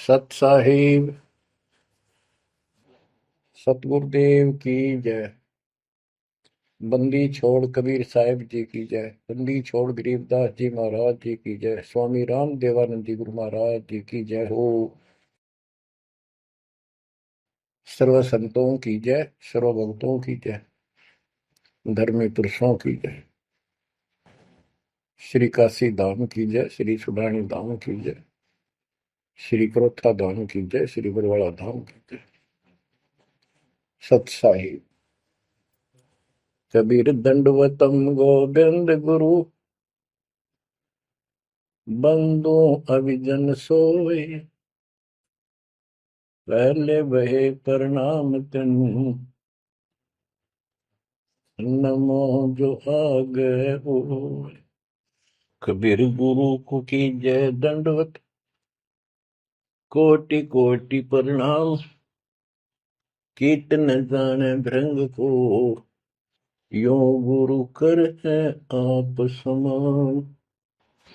सत साहिब सतगुरुदेव की जय। बंदी छोड़ कबीर साहिब जी की जय। बंदी छोड़ गरीबदास जी महाराज जी की जय। स्वामी राम देवानंद जी गुरु महाराज जी की जय हो। सर्व संतों की जय, सर्व भक्तों की जय, धर्मी पुरुषों की जय। श्री काशी धाम की जय, श्री सुडानी धाम की जय, श्री क्रोथा धाम की जय, श्री बरवाड़ा धाम की जय। सत साहिब कबीर दंडवतम गोविंद गुरु, बंदो अभिजन सोए, पहले बहे प्रणाम तिन, नमो जो आ गए हो। कबीर गुरु को की जय दंडवत, कोटि कोटि प्रणाम। कीर्तन जाने भृंग को, यो गुरु कर है आप समान।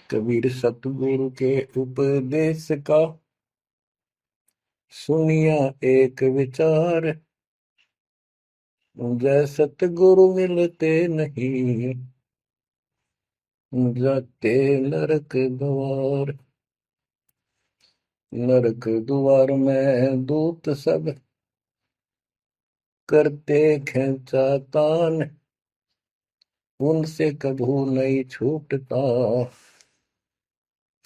कबीर सतगुरु के उपदेश का, सुनिया एक विचार। जय सतगुरु मिलते नहीं, जाते नरक द्वार। नरक द्वार में दूत सब, करते खेचा तान। उनसे कभू नहीं छूटता,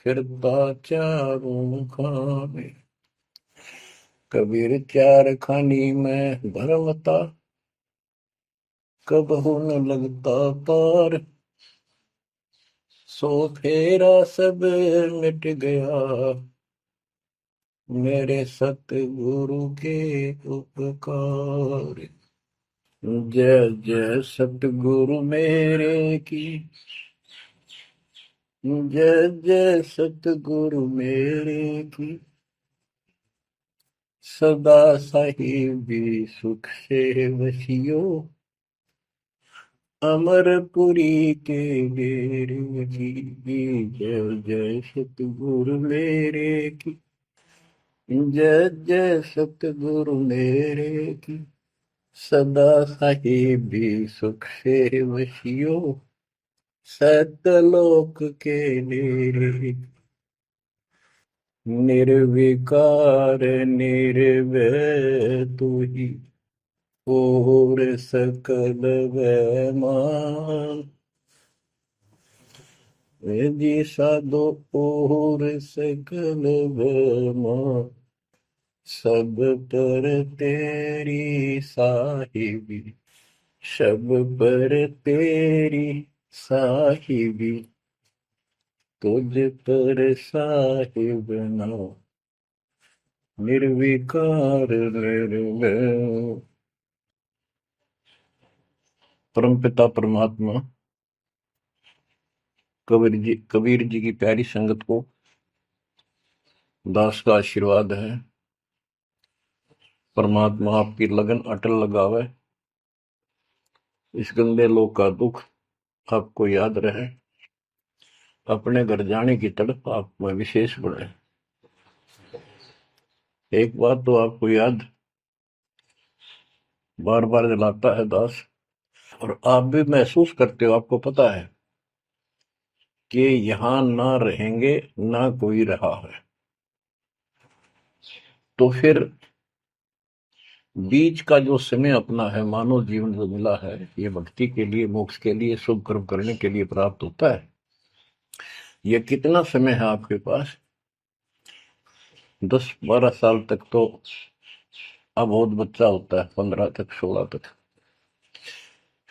फिरता चारों खाने। कबीर चार खानी में भरमता, कबहू न लगता पार। सो फेरा सब मिट गया, मेरे सतगुरु के उपकार। जय जय सतगुरु मेरे की, जय जय सतगुरु मेरे की। सदा साहिबी सुख से वसियो, अमरपुरी के डेरे की। जय जय सतगुरु मेरे की, जय जय सतगुरु मेरे की। सदा साहिबी सुख से वसियो, सतलोक के डेरे। निर्विकार निर्भय तू ही, और सकल वैमान। जी साधो और सकल वैमान, सब पर तेरी साहिबी। सब पर तेरी साहिबी, तुझ पर साहिब ना। निर्विकार निर्भय। परमपिता परमात्मा कबीर जी की प्यारी संगत को दास का आशीर्वाद है। परमात्मा आपकी लगन अटल लगावे, इस गंदे लोक का दुख आपको याद रहे, अपने घर जाने की तड़प आप में विशेष बढ़े। एक बात तो आपको याद बार बार दिलाता है दास, और आप भी महसूस करते हो, आपको पता है कि यहां ना रहेंगे ना कोई रहा है। तो फिर बीच का जो समय अपना है, मानव जीवन जो मिला है, ये भक्ति के लिए, मोक्ष के लिए, शुभ कर्म करने के लिए प्राप्त होता है। ये कितना समय है आपके पास? 10-12 साल तक तो अब बहुत बच्चा होता है, 15 तक, 16 तक।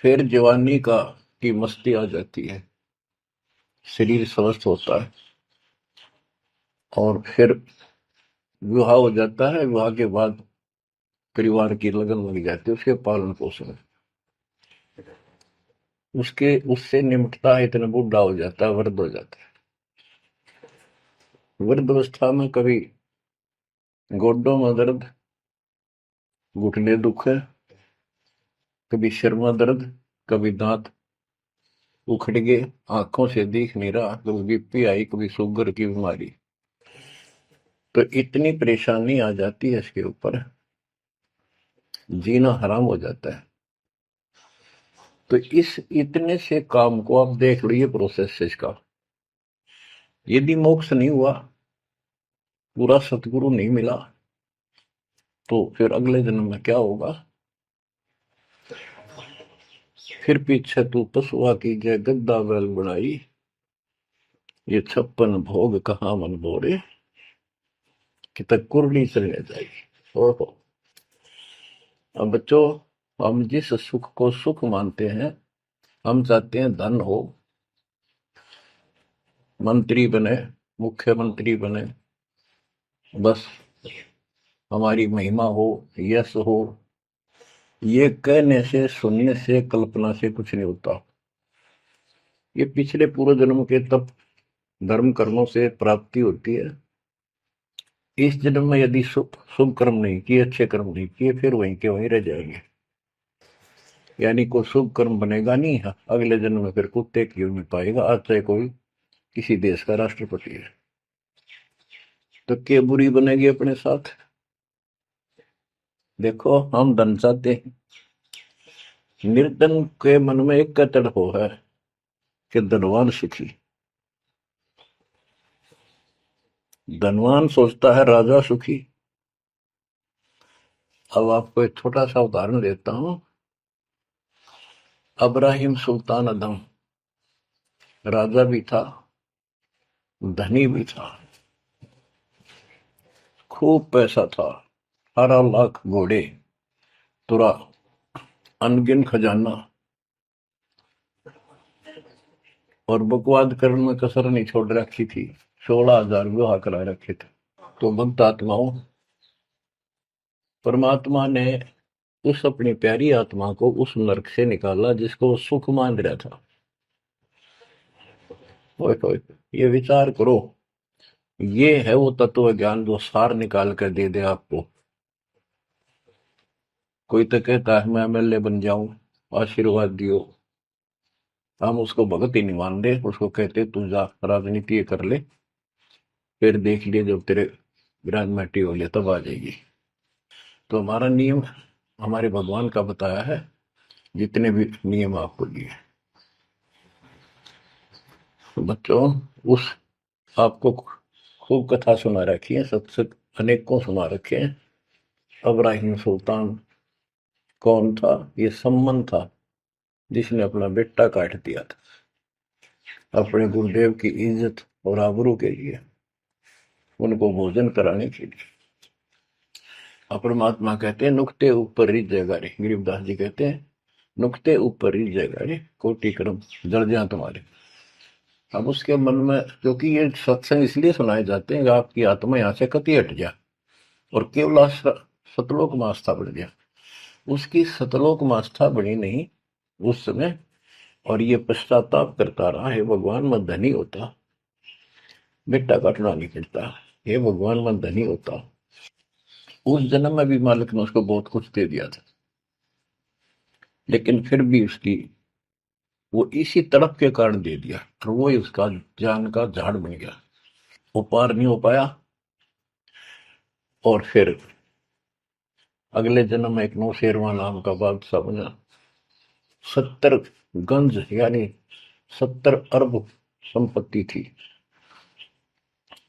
फिर जवानी की मस्ती आ जाती है, शरीर स्वस्थ होता है, और फिर विवाह हो जाता है। विवाह के बाद परिवार की लगन लग जाती है, उसके पालन पोषण, उससे निमटता है, इतना बूढ़ा हो जाता है, वृद्ध हो जाता है। वृद्ध अवस्था में कभी गोड्डों में दर्द, घुटने दुख है, कभी सिर में दर्द, कभी दांत उखड़ गए, आंखों से दिख नहीं रहा, कभी बीपी आई, कभी शुगर की बीमारी। तो इतनी परेशानी आ जाती है इसके ऊपर, जीना हराम हो जाता है। तो इस इतने से काम को आप देख लो, ये प्रोसेस है इसका। यदि मोक्ष नहीं हुआ, पूरा सतगुरु नहीं मिला, तो फिर अगले जन्म में क्या होगा? फिर पीछे तू पशुआ की जय गद्दा बैल बनाई, ये 56 भोग कहाँ मन बोरे, कि तक कुरली चलने जाएगी। ओहो। अब बच्चों, हम जिस सुख को सुख मानते हैं, हम चाहते हैं धन हो, मंत्री बने, मुख्यमंत्री बने, बस हमारी महिमा हो, यश हो। ये कहने से, सुनने से, कल्पना से कुछ नहीं होता। ये पिछले पूर्व जन्म के तप धर्म कर्मों से प्राप्ति होती है। इस जन्म में यदि शुभ कर्म नहीं किए, अच्छे कर्म नहीं किए, फिर वहीं के वहीं रह जाएंगे। यानी कोई शुभ कर्म बनेगा नहीं, अगले जन्म में फिर कुत्ते की में पाएगा, आज चाहे कोई किसी देश का राष्ट्रपति है। तो क्या बुरी बनेगी अपने साथ? देखो, हम धन चाहते हैं, निर्धन के मन में एक कतड़ हो है कि धनवान सुखी। धनवान सोचता है राजा सुखी। अब आपको एक छोटा सा उदाहरण देता हूं। अब्राहिम सुल्तान अदम राजा भी था, धनी भी था, खूब पैसा था, 18 लाख घोड़े, तुरा, अनगिन खजाना, और बकवाद करने में कसर नहीं छोड़ रखी थी। 16,000 विवाह करा रखे थे। तो भक्त आत्माओं, परमात्मा ने उस अपनी प्यारी आत्मा को उस नरक से निकाला जिसको वो सुख मान रहा था। ओए होए, ये विचार करो। ये है वो तत्व ज्ञान जो सार निकाल कर दे दे आपको। कोई तो कहता है मैं एमएलए बन जाऊं, आशीर्वाद दियो। हम उसको भगत ही नहीं मान रहे, उसको कहते तू जा राजनीति कर ले, फिर देख लिए जब तेरे ग्रांड हो लिया तब आ जाएगी। तो हमारा नियम हमारे भगवान का बताया है, जितने भी नियम आपको दिए। तो बच्चों, उस आपको खूब कथा सुना रखी है, सत्संग अनेक को सुना रखे हैं। अब्राहिम सुल्तान कौन था? ये सम्मन था जिसने अपना बेटा काट दिया था अपने गुरुदेव की इज्जत और आबरू के लिए, उनको भोजन कराने के लिए। परमात्मा कहते हैं नुक्ते ऊपर रिझ जाएगा रे, गरीबदास जी कहते हैं नुक्ते ऊपर रिझ जाएगा रे, कोटि कर्म जड़ जाए तुम्हारे। अब उसके मन में, क्योंकि ये सत्संग इसलिए सुनाए जाते हैं कि आपकी आत्मा यहाँ से कति हट जाए और केवल सतलोक में आस्था बढ़ जाए। उसकी सतलोक में आस्था बढ़ी नहीं उस समय, और ये पश्चाताप करता रहा, हे भगवान मैं धनी होता, बेटा काटना नहीं पड़ता, हे भगवान मैं धनी होता। उस जन्म में भी मालिक ने उसको बहुत कुछ दे दिया था, लेकिन फिर भी उसकी वो इसी तड़प के कारण दे दिया, और वो ही उसका जान का झाड़ बन गया। वो पार नहीं हो पाया, और फिर अगले जन्म में एक नौशेरवा नाम का बादशाह बना। 70 गंज यानी 70 अरब संपत्ति थी।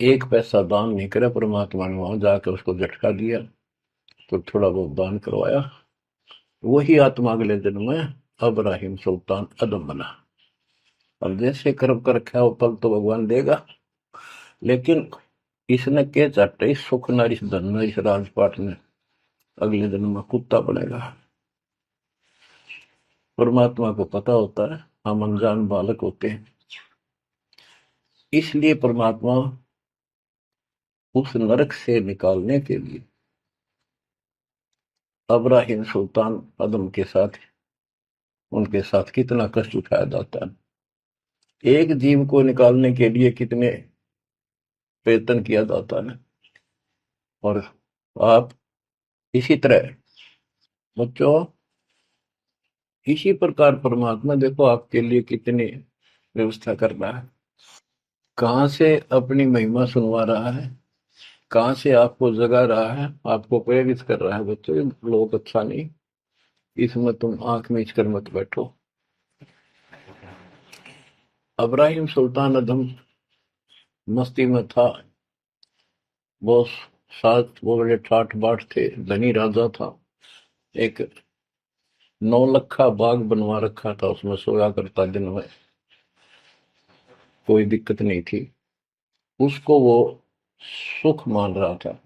एक पैसा दान नहीं करे, परमात्मा ने वहां जाकर उसको झटका दिया तो थोड़ा बहुत दान करवाया। वही आत्मा अगले जन्म में अब्राहिम सुल्तान अदम बना। अब जैसे कर्म कर रखा है वो फल तो भगवान देगा, लेकिन इसने के चाटे इस सुख न, इस धन न, इस राजपाट में अगले जन्म में कुत्ता बनेगा। परमात्मा को पता होता है हम अनजान बालक होते हैं, इसलिए परमात्मा उस नरक से निकालने के लिए अब्राहिम सुल्तान अदम के साथ, उनके साथ कितना कष्ट उठाया जाता है। एक जीव को निकालने के लिए कितने प्रयत्न किया जाता है। और आप इसी तरह बच्चों, इसी प्रकार परमात्मा देखो आपके लिए कितनी व्यवस्था कर रहा है, कहां से अपनी महिमा सुनवा रहा है। कहाँ से आपको जगा रहा है, आपको प्रेरित कर रहा है बच्चों, ये लोग अच्छा नहीं, इसमें तुम आंख मीच कर मत बैठो। अब्राहिम सुल्तान अदम मस्ती में था, वो साथ वो बड़े ठाठ बाट थे, धनी राजा था। एक 9 लखा बाग बनवा रखा था, उसमें सोया करता दिन में, कोई दिक्कत नहीं थी उसको, वो सुख मान रहा था।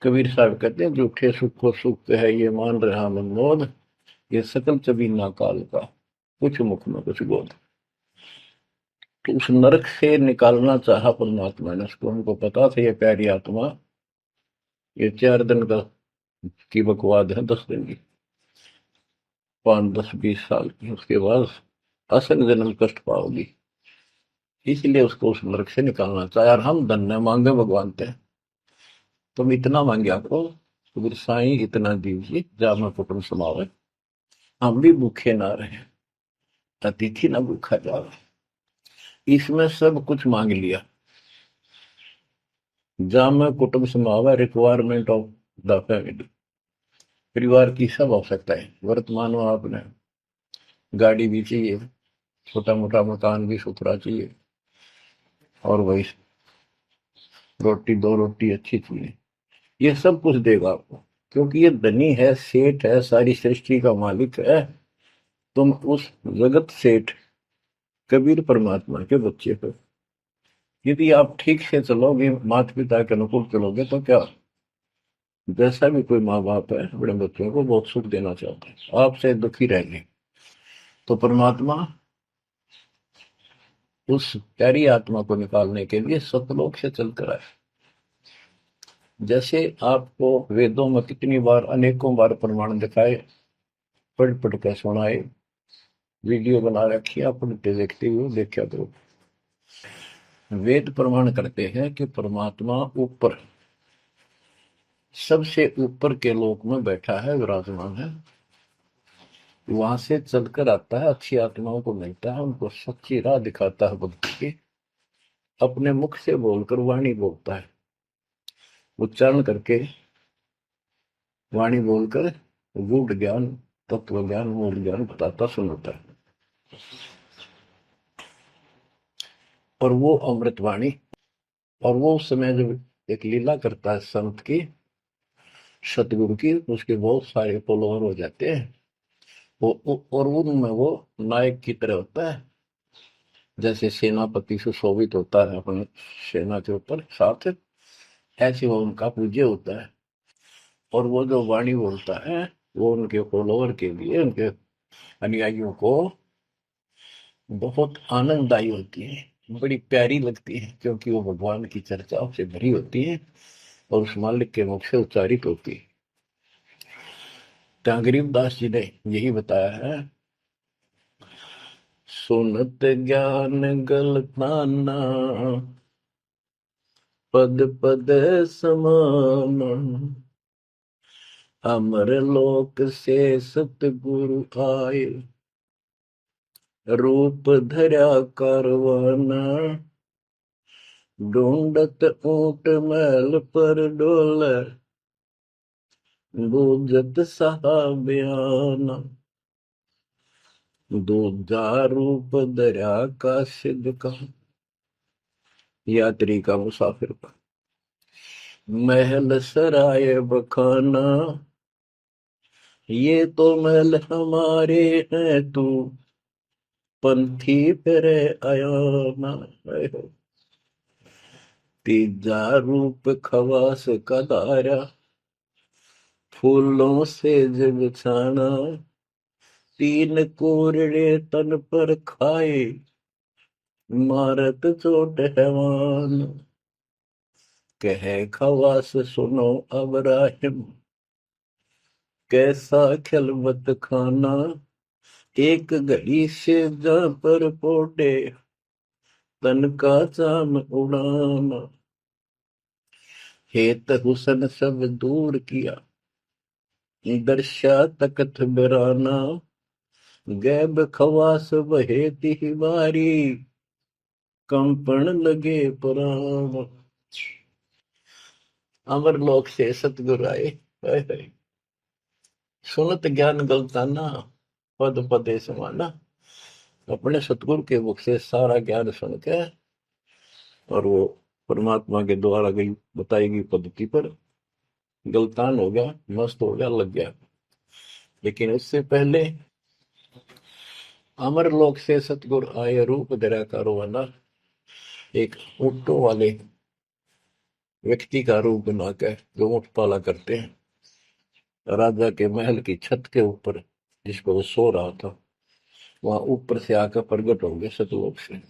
कबीर साहब कहते हैं, झूठे सुख को सुख है ये मान रहा मनमोद, ये सकल चबीना काल का, कुछ मुख में कुछ बोध। तो उस नरक से निकालना चाहा परमात्मा ने उसको, उनको पता था ये प्यारी आत्मा, ये 4 दिन का की बकवाद है, 10 दिन की, 5, 10, 20 साल की, उसके बाद असल जन्म कष्ट पाओगी, इसलिए उसको उस नरक से निकालना चाहे। और हम धन्य मांगे भगवान से, तुम इतना मांगे आपको, तो साईं इतना दीजिए जामा कुटुंब समावे, हम भी भूखे ना रहे, अतिथि ना भूखा जावे। इसमें सब कुछ मांग लिया। जामा कुटुंब समावे, रिक्वायरमेंट ऑफ द फैमिली, परिवार की सब आवश्यकताएं। वर्तमान में आपने गाड़ी भी चाहिए, छोटा मोटा मकान भी सुथरा चाहिए, और वही रोटी, 2 रोटी अच्छी चाहिए, ये सब कुछ देगा आपको, क्योंकि ये धनी है, सेठ है, सारी सृष्टि का मालिक है। तुम उस जगत सेठ कबीर परमात्मा के बच्चे हो। यदि आप ठीक से चलोगे, माता पिता के अनुकूल चलोगे, तो क्या, जैसा भी कोई माँ बाप है अपने बच्चों को बहुत सुख देना चाहते हैं, आपसे दुखी रहेंगे, तो परमात्मा उस प्यारी आत्मा को निकालने के लिए सतलोक से चलकर आए। जैसे आपको वेदों में कितनी बार, अनेकों बार प्रमाण दिखाए, पढ़ पढ़ कर सुनाए, वीडियो बना रखी है, पढ़ते देखते हुए देखा करो। वेद प्रमाण करते हैं कि परमात्मा ऊपर, सबसे ऊपर के लोक में बैठा है, विराजमान है, वहां से चलकर आता है, अच्छी आत्माओं को मिलता है, उनको सच्ची राह दिखाता है भक्ति की, अपने मुख से बोलकर वाणी बोलता है, उच्चारण करके वाणी बोलकर गूढ़ ज्ञान, तत्व ज्ञान, मूल ज्ञान बताता सुनाता है। और वो अमृतवाणी, और वो उस समय जब एक लीला करता है संत की, सतगुरु की, उसके बहुत सारे फॉलोअर हो जाते हैं, और उनमें वो नायक की तरह होता है, जैसे सेनापति सुशोभित होता है अपने सेना के ऊपर साथ, ऐसे वो उनका पूज्य होता है। और वो जो वाणी बोलता है, वो उनके फॉलोअर के लिए, उनके अनुयायियों को बहुत आनंददायी होती है, बड़ी प्यारी लगती है, क्योंकि वो भगवान की चर्चाओं से भरी होती है और उस मालिक के मुख से उच्चारित होती है। तो गरीबदास जी ने यही बताया है, सुनत ज्ञान गलताना, पद पद समान, अमर लोक से सतगुरु आए, रूप धरा कारवाना, ढूंढत ऊंट मैल पर डोले, बूझत साहबियाना, दूजा रूप दरिया का सिद्ध का, यात्री का, मुसाफिर का, महल सराय बखाना, ये तो महल हमारे हैं, तू पंथी फिरे आयाना। तीजा रूप खवास का दारा, फूलों से जग छाना, तीन कोरड़े तन पर खाए, मारत चोट हैवान, कहे खवास सुनो अब राहिम, कैसा खिलवत खाना, एक घड़ी से जा पर पोटे, तन का चाम उड़ाना, हेत हुसन सब दूर किया, दर्शा तकत बिराना, गैब खवास बहे तिहवारी, कंपन लगे पुराण। अमर लोक से सतगुरु आए, हाय हाय। सुनत ज्ञान गलताना, पद पदे समाना। अपने सतगुरु के मुख से सारा ज्ञान सुन के और वो परमात्मा के द्वारा गई बताई गई पद्धति पर गलतान हो गया, मस्त हो गया, लग गया। लेकिन उससे पहले अमर लोक से सतगुरु आए, रूप धरा कारोबाना। एक ऊँटों वाले व्यक्ति का रूप बनाकर जो ऊँट पाला करते हैं, राजा के महल की छत के ऊपर जिस पर वो सो रहा था, वहां ऊपर से आकर प्रकट हो गए सतलोक से,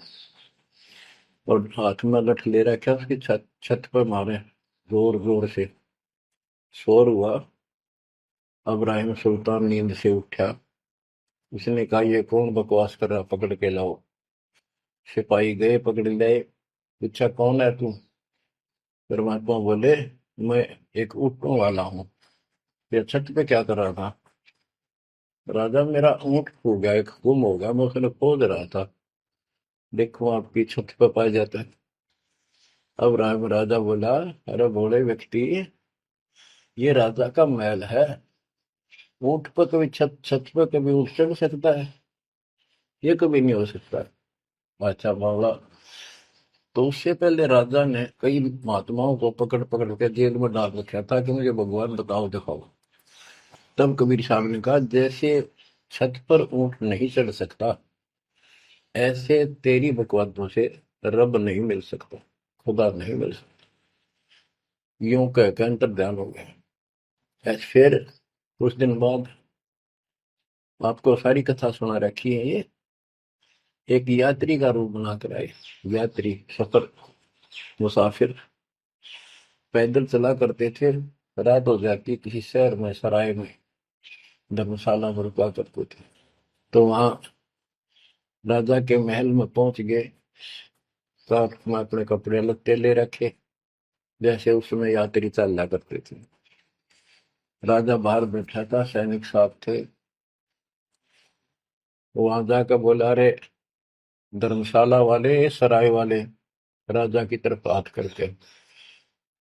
और हाथ में लठ ले रखा, उसकी छत छत पर मारे जोर जोर से। शोर हुआ। अब्राहिम सुल्तान नींद से उठा। उसने कहा, ये कौन बकवास कर रहा, पकड़ के लाओ। सिपाही गए, पकड़ लाए। पूछा, कौन है तू? परमात्मा बोले, मैं एक ऊँटों वाला हूँ। ये छत पे क्या कर रहा था? राजा, मेरा ऊँट खो गया, एक गुम हो गया, मैं उसने खोज रहा था, देखो आपकी छत पे पाया जाता है। अब राजा बोला, अरे भोले व्यक्ति, ये राजा का महल है, ऊँट पर कभी छत छत पर कभी ऊँट चढ़ सकता है? ये कभी नहीं हो सकता। अच्छा बावला। तो उससे पहले राजा ने कई महात्माओं को पकड़ पकड़ के जेल में डाल रखा था कि मुझे भगवान बताओ, दिखाओ। तब कबीर साहब ने कहा, जैसे छत पर ऊँट नहीं चढ़ सकता, ऐसे तेरी बकवादों से रब नहीं मिल सकता, खुदा नहीं मिल सकता। यूं कह के अंतर ध्यान हो गया। ऐसे फिर कुछ दिन बाद आपको सारी कथा सुना रखी है। ये एक यात्री का रूप बनाकर आए। यात्री, सफर, मुसाफिर पैदल चला करते थे। रात हो जाती, किसी शहर में, सराय में, धर्मशाला में रुका करते थे। तो वहां राजा के महल में पहुंच गए। साथ में अपने कपड़े लत्ते ले रखे, जैसे उसमें यात्री चला करते थे। राजा बाहर बैठा था, सैनिक साथ थे। वहां जाकर बोला, अरे धर्मशाला वाले, सराय वाले, राजा की तरफ हाथ करके,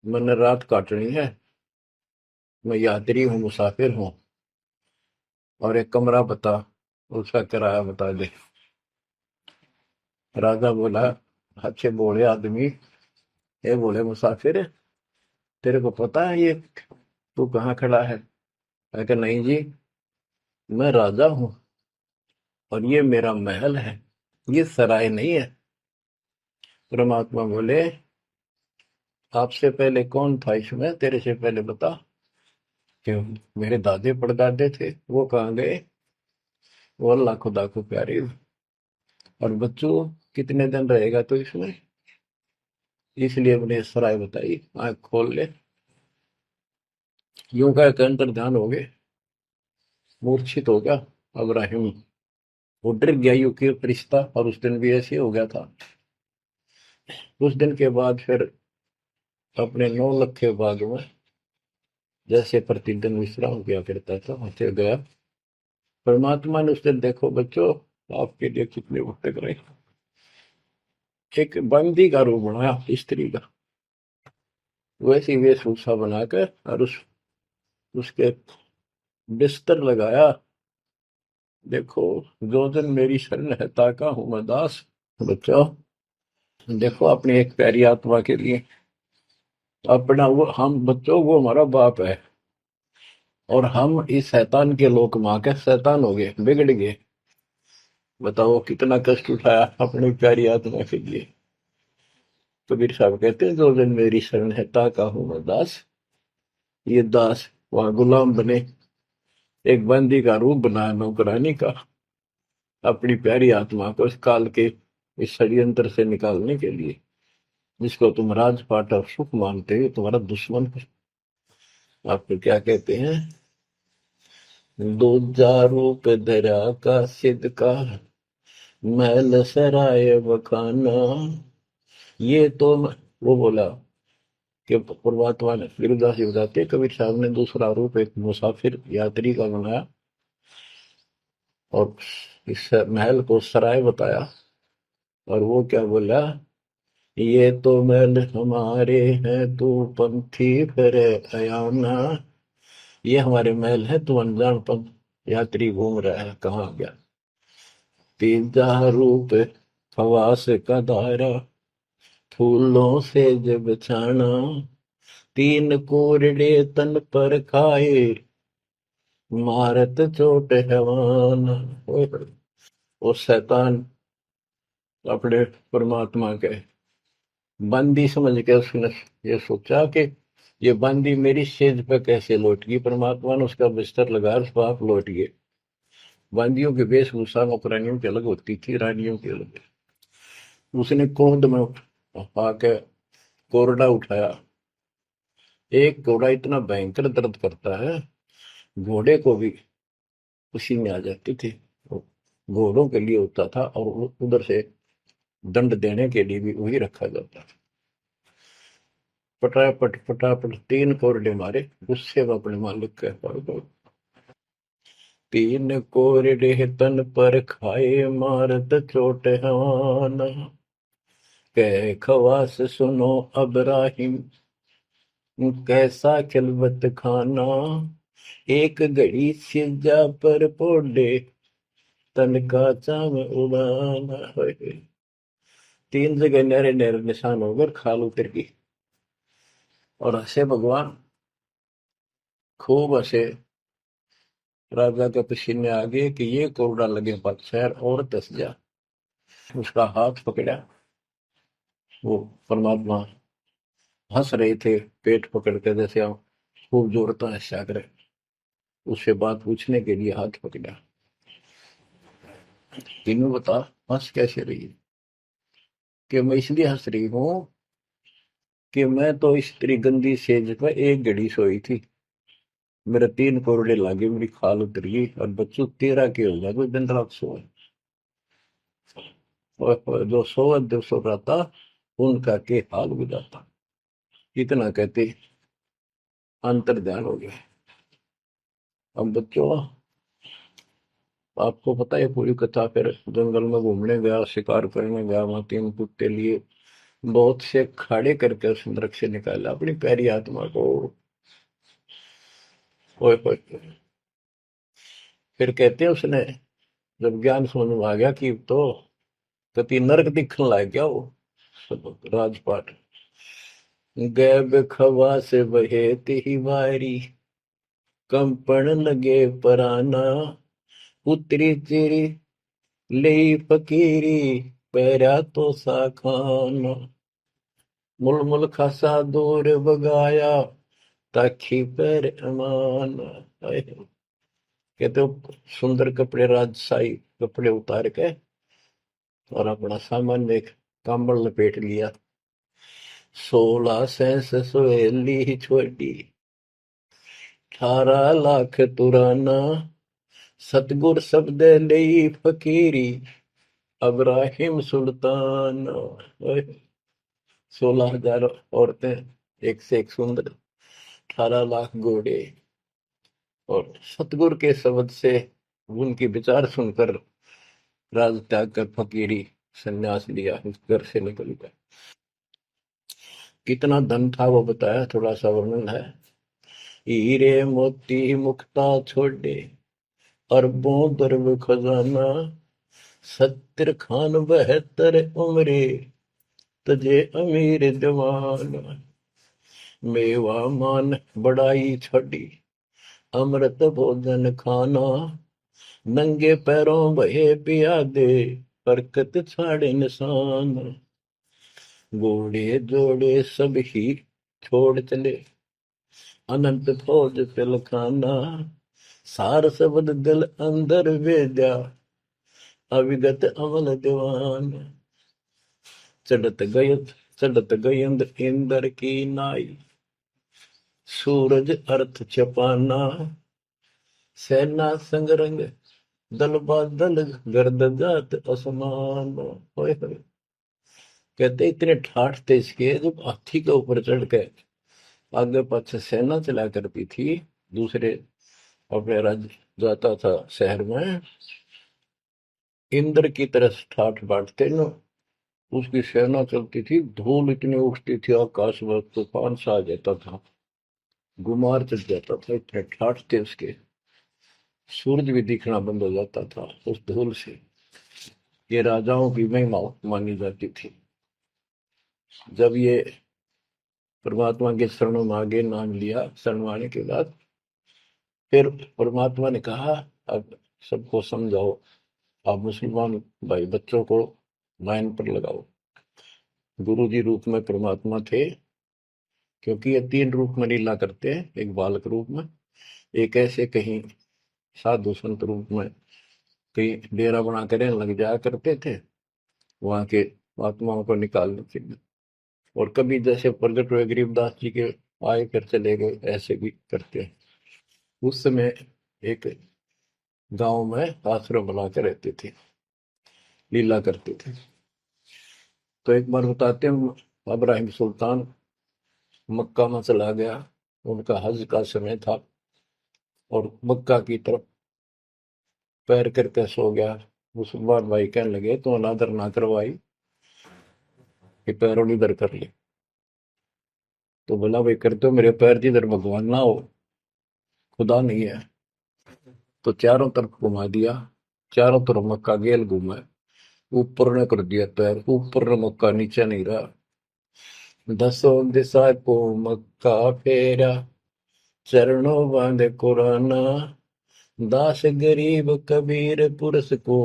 मैंने रात काटनी है, मैं यात्री हूँ, मुसाफिर हूँ, और एक कमरा बता, उसका किराया बता दे। राजा बोला, अच्छे बोले आदमी, ये बोले मुसाफिर, तेरे को पता है ये तू कहाँ खड़ा है? मैं कहा, नहीं जी, मैं राजा हूँ और ये मेरा महल है, ये सराय नहीं है। परमात्मा बोले, आपसे पहले कौन था इसमें, तेरे से पहले बता। क्यों? मेरे दादे परदादे थे, वो कहाँ गए? वो अल्लाह खुदा को प्यारे। और बच्चों, कितने दिन रहेगा तो इसमें? इसलिए मैंने सराय बताई, आंख खोल ले। यूं कह के अंतर ध्यान हो गए, मूर्छित हो गया अब्राहिम। वो डर गया, यूं कि रिश्ता, और उस दिन भी ऐसे हो गया था। उस दिन के बाद फिर अपने 9 लखे बाग में जैसे प्रतिदिन विश्राम किया करता था, वहां गया। परमात्मा ने उस दिन, देखो बच्चों, आपके लिए कितने भटक रहे, एक बंदी का रूप बनाया, स्त्री का, वैसी वेशभूषा बनाकर, और उसके बिस्तर लगाया। देखो, जो दिन मेरी शरण है, ताका हूं मैं दास। बच्चों, देखो अपनी एक प्यारी आत्मा के लिए अपना, वो हम बच्चों, वो हमारा बाप है, और हम इस शैतान के लोक में आके शैतान हो गए, बिगड़ गए। बताओ कितना कष्ट उठाया अपनी प्यारी आत्मा के लिए। कबीर साहब कहते हैं, जो दिन मेरी शरण है, ताका हूं मैं दास। ये दास वहां गुलाम बने, एक बंदी का रूप बनाया नौकरानी का, अपनी प्यारी आत्मा को इस काल के इस षड्यंत्र से निकालने के लिए। जिसको तुम राजपाट और सुख मानते हो, तुम्हारा दुश्मन है। आपको क्या कहते हैं? दूजा रूप धरा का सिद्ध का, महल सराय बखाना। ये तो वो बोला कि परमात्मा ने, गिरिदास जी बताते हैं, कबीर साहब ने दूसरा रूप एक मुसाफिर यात्री का बनाया, और इस महल को सराय बताया। और वो क्या बोला ये तो महल हमारे हैं, तू पंथी फिर अयाना। ये हमारे महल है, तू अनजान पंथ यात्री घूम रहा है, कहाँ गया। तीजा रूप खवास का दायरा, फूलों से जब छाना। तीन कोरडे तन पर खाए, मारत चोट हैवान। वो शैतान अपने परमात्मा के बंदी समझ के उसने ये सोचा कि ये बंदी मेरी सेज पे कैसे लौट गई। परमात्मा ने उसका बिस्तर लगा, बाप लौट गए। बंदियों की वेशभूषा नौकरानियों की अलग होती थी, रानियों की अलग। उसने क्रोध में आके कोरडा उठाया। एक घोड़ा इतना भयंकर दर्द करता है, घोड़े को भी खुशी में आ जाती थी। वो घोड़ों के लिए होता था, और उधर से दंड देने के लिए भी वही रखा जाता था। पटापट पटापट तीन कोरडे मारे, गुस्से में अपने मालिक के पड़ गए। तीन कोरडे तन पर खाए, मारत चोट हवान। कह खवास सुनो अबराहिम, कैसा खिलवत खाना। एक घड़ी सिजा पर पोडे, तन का चाम उड़ाना। तीन जगह नहरे नहरे निशान हो गए, खाल उतर गई। और हंसे भगवान, खूब हंसे। राजा के पसीने आ गए कि ये कोरडा लगे बादशाह और दस जा। उसका हाथ पकड़ा। वो परमात्मा हंस रहे थे, पेट पकड़ के, जैसे हम खूब जोरता हंसा करे। उससे बात पूछने के लिए हाथ पकड़ा। तीनों बता, हंस कैसे रही है। कि मैं इसलिए हंस रही हूँ कि मैं तो इस तेरी गंदी सेज पर एक घड़ी सोई थी, मेरे तीन कोरडे लागे, मेरी खाल उतर गई, और बच्चों तेरा के हो गया, कोई दिन रात सोए। और जो सोवत जो सो रहा था, उनका के हाल बुझाता। इतना कहते अंतर ध्यान हो गया। अब बच्चों, आपको पता है पूरी कथा। फिर जंगल में घूमने गया, शिकार करने गया, वहां तीन कुत्ते लिए, बहुत से खाड़े करके उस नरक से निकाला अपनी प्यारी आत्मा को। ओए ओए। फिर कहते हैं उसने, जब ज्ञान समझ में आ गया कि तो कति नरक दिखने लग गया वो राजपाट। गैब खवा से बहे ही वारी, कंपन लगे पराना। उतरी तेरी ले फकीरी, पैरा तो सा खाना। मुल मुल खासा दूर बगाया, ताखी पैर अमान। कहते हो सुंदर कपड़े, राजशाही कपड़े उतार के, और अपना सामान्य एक कंबल लपेट लिया। 16 सहेली ही छोड़ी, 18 लाख तुराना। सतगुर शब्द ले फकीरी, अब्राहिम सुल्तान। 16,000 औरतें, एक से एक सुंदर, 18 लाख घोड़े, और सतगुर के शब्द से उनकी विचार सुनकर राज त्याग कर फकीरी संन्यास लिया, इस घर से निकल गया। कितना धन था वो बताया, थोड़ा सा वर्णन है। हीरे मोती मुक्ता छोड़े, अरबों दरब खजाना। 70 खान 72 उम्रे, तजे अमीर जवान। मेवा मान बढ़ाई छड़ी, अमृत भोजन खाना। नंगे पैरों भये पियादे, बरकत छाड़े निशान। घोड़े जोड़े सब ही छोड़ चले, अनंत फौज तिलखाना। सार शब्द दिल अंदर वेद्या, अविगत अमल दीवान। चढ़त गयत चढ़त गयंद इंद्र की नाई, सूरज अर्थ छपाना। सेना संग रंग दल बादल, गर्द जात असमान। होए होए। कहते इतने ठाठ थे इसके, जब हाथी के ऊपर चढ़ के आगे पाछे सेना चला करती थी, दूसरे अपने राज्य जाता था शहर में, इंद्र की तरह ठाठ बांटते नो। उसकी सेना चलती थी, धूल इतनी उठती थी आकाश में, तूफान सा आ जाता था, गुमार चढ़ जाता था, इतने ठाठ थे उसके, सूरज भी दिखना बंद हो जाता था उस धूल से। ये राजाओं की महिमा मानी जाती थी। जब ये परमात्मा के शरणों में आगे नाम लिया, शरण आने के बाद फिर परमात्मा ने कहा, अब सबको समझाओ, आप मुसलमान भाई बच्चों को लाइन पर लगाओ। गुरु जी रूप में परमात्मा थे, क्योंकि ये तीन रूप में लीला करते हैं, एक बालक रूप में, एक ऐसे कहीं साधु संत रूप में कहीं डेरा बना कर लग जाया करते थे वहां के आत्माओं को निकालने के लिए, और कभी जैसे प्रगट हुए गरीबदास जी के आए कर चले गए, ऐसे भी करते हैं। उस समय एक गांव में आश्रम बना के रहते थे, लीला करते थे। तो एक बार बताते हैं, इब्राहिम सुल्तान मक्का में चला गया, उनका हज का समय था, और मक्का की तरफ पैर करके सो गया। मुसलमान भाई कहने लगे तो अनादर ना करवाई कि पैरों इधर कर ले। तो बोला, भाई करते हो मेरे पैर जिधर भगवान ना हो, खुदा नहीं है। तो चारों तरफ घुमा दिया, चारों तरफ मक्का गेल घूमा, ऊपर ने कर दिया पैर, ऊपर ने मक्का, नीचे नहीं रहा। दसों दिशा को मक्का फेरा, चरणों बांधे कुराना, दास गरीब कबीर पुरस को,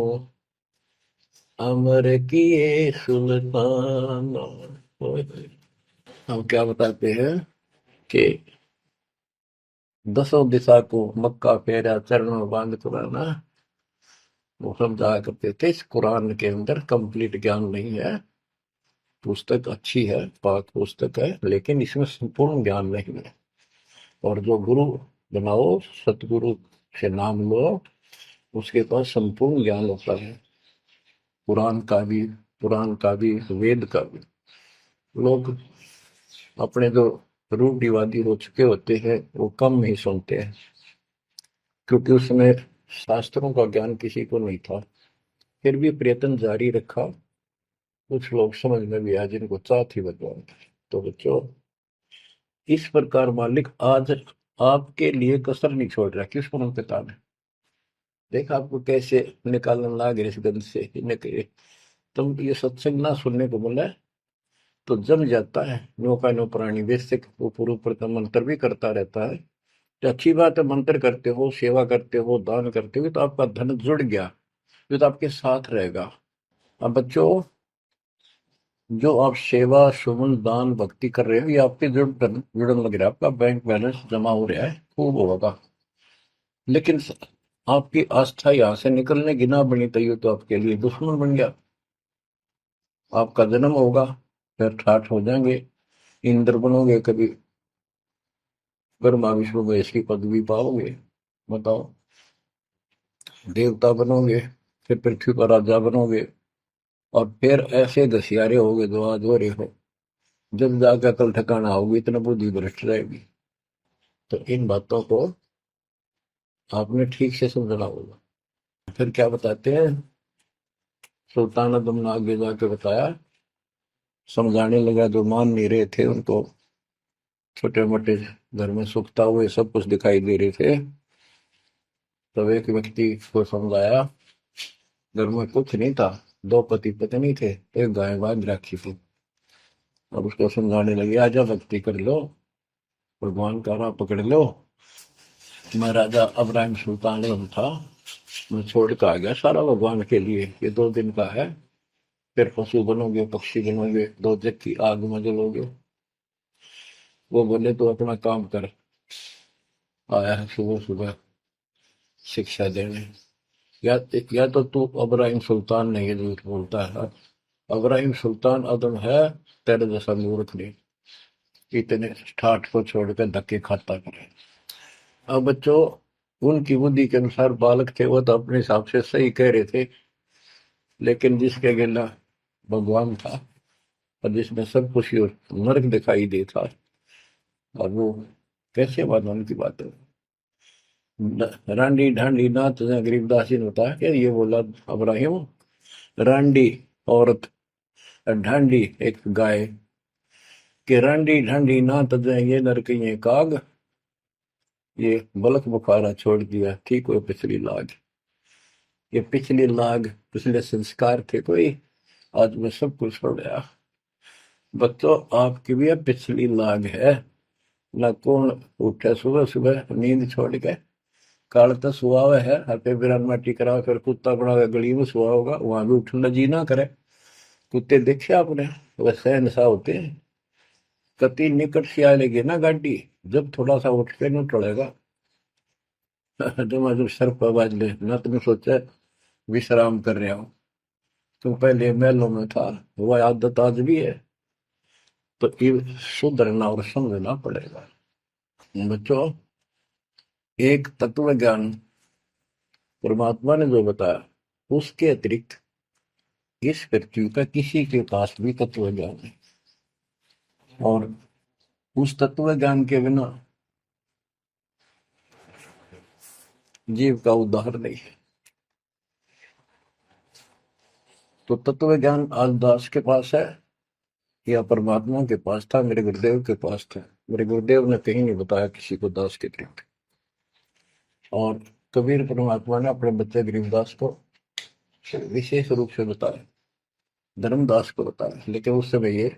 अमर किए सुल्तान। हम क्या बताते हैं कि दसों दिशा को मक्का फेरा, चरणों बांध कुराना, वो सब जाया करते थे। इस कुरान के अंदर कंप्लीट ज्ञान नहीं है, पुस्तक अच्छी है, पाक पुस्तक है, लेकिन इसमें संपूर्ण ज्ञान नहीं है। और जो गुरु बनाओ, सतगुरु से नाम लो, उसके पास संपूर्ण ज्ञान होता है, पुराण का भी, वेद का भी। लोग अपने जो रूढ़िवादी हो चुके होते हैं, वो कम ही सुनते हैं, क्योंकि उसमें शास्त्रों का ज्ञान किसी को नहीं था। फिर भी प्रयत्न जारी रखा, कुछ लोग समझ में भी आया जिनको चाह थी भगवान की। तो बच्चों, इस प्रकार मालिक आज आपके लिए कसर नहीं छोड़ रहा। किस पर पिता ने देखा आपको कैसे निकालने लगे इस गंध से, निकले। तुम ये सत्संग ना सुनने को मिला है, तो जम जाता है नौका नो प्राणी वैसे ऊपर ऊपर का मंत्र भी करता रहता है। तो अच्छी बात है, मंत्र करते हो, सेवा करते हो, दान करते हो, तो आपका धन जुड़ गया, तो आपके साथ रहेगा। अब बच्चों, जो आप सेवा सुमन दान भक्ति कर रहे हो, ये आपके जुड़न लग रहा है, आपका बैंक बैलेंस जमा हो रहा है, खूब होगा। लेकिन आपकी आस्था यहाँ से निकलने की ना बनी तैयो, तो आपके लिए दुश्मन बन गया। आपका जन्म होगा, फिर ठाठ हो जाएंगे, इंद्र बनोगे, कभी ब्रह्मा विष्णु महेश की पदवी पाओगे, बताओ, देवता बनोगे, फिर पृथ्वी पर राजा बनोगे, और फिर ऐसे घसियारे होगे जो आज हो रहे हो। जब जाकर कल ठिकाना होगी, इतना बुद्धि भ्रष्ट रहेगी। तो इन बातों को आपने ठीक से समझना होगा। फिर क्या बताते हैं, सुल्तान आदम ने आगे जाके बताया, समझाने लगा, जो मान नहीं रहे थे उनको, छोटे मोटे घर में सुखता हुए सब कुछ दिखाई दे रहे थे। तब एक व्यक्ति को समझाया, घर में कुछ नहीं था, दो पति पत्नी थे, एक गाय बांध रखी थी। अब उसको समझाने लगे, आजा भक्ति कर लो, भगवान का राह पकड़ लो। मैं राजा इब्राहिम सुल्तान आजम था, मैं छोड़ कर आ गया सारा भगवान के लिए, ये 2 दिन का है, फिर पशु बनोगे, पक्षी बनोगे, दो जग की आग में जलोगे। वो बोले, तो अपना काम कर, आया है सुबह सुबह शिक्षा देने। या तो तू इब्राहिम सुल्तान नहीं है, झूठ बोलता है। इब्राहिम सुल्तान आदम है, तेरे जैसा मूर्ख नहीं, इतने ठाठ को छोड़कर धक्के खाता करे। अब बच्चों, उनकी बुद्धि के अनुसार बालक थे, वो तो अपने हिसाब से सही कह रहे थे, लेकिन जिसके गिला भगवान था, और जिसमें सब कुछ नर्क दिखाई देता, और वो कैसे भगवान की बात है। रांडी ढांडी नाच, गरीबदास जी ने बताया कि ये बोला इब्राहिम, रांडी औरत ढांडी एक गाय कि रांडी ढांडी ना तजे ये नरकिये काग, ये बलक बुखारा छोड़ दिया ठीक हो पिछली लाग। ये पिछली लाग पिछले संस्कार थे कोई, आज मैं सब कुछ छोड़ गया। बच्चों आपकी भी अब पिछली लाग है ना। कौन उठे सुबह सुबह नींद छोड़ के, काल तो सुआ हुआ है हटे बिरान माटी करा फिर कुत्ता बना के गली में सुआ होगा, वहां भी उठना जी ना करे। कुत्ते देखे आपने वैसे नशा होते हैं। कति निकट से आ लेगी ना गाड़ी, जब थोड़ा सा उठ के न टलेगा जो सर पर बाज ले ना, तुमने सोचा विश्राम कर रहे हो। तुम पहले महलों में था, वह आदत आज भी है, तो ये सुधरना और समझना पड़ेगा। बच्चों एक तत्व ज्ञान परमात्मा ने जो बताया, उसके अतिरिक्त इस पृथ्वी का किसी के पास भी तत्व ज्ञान है, और उस तत्व ज्ञान के बिना जीव का उद्धार नहीं है। तो तत्व ज्ञान आज दास के पास है या परमात्मा के पास था, मेरे गुरुदेव के पास था। मेरे गुरुदेव ने कहीं नहीं बताया किसी को दास के अतिरिक्त। और कबीर परमात्मा ने अपने बच्चे गरीबदास को विशेष रूप से बताया, धर्मदास को बताया, लेकिन उस समय ये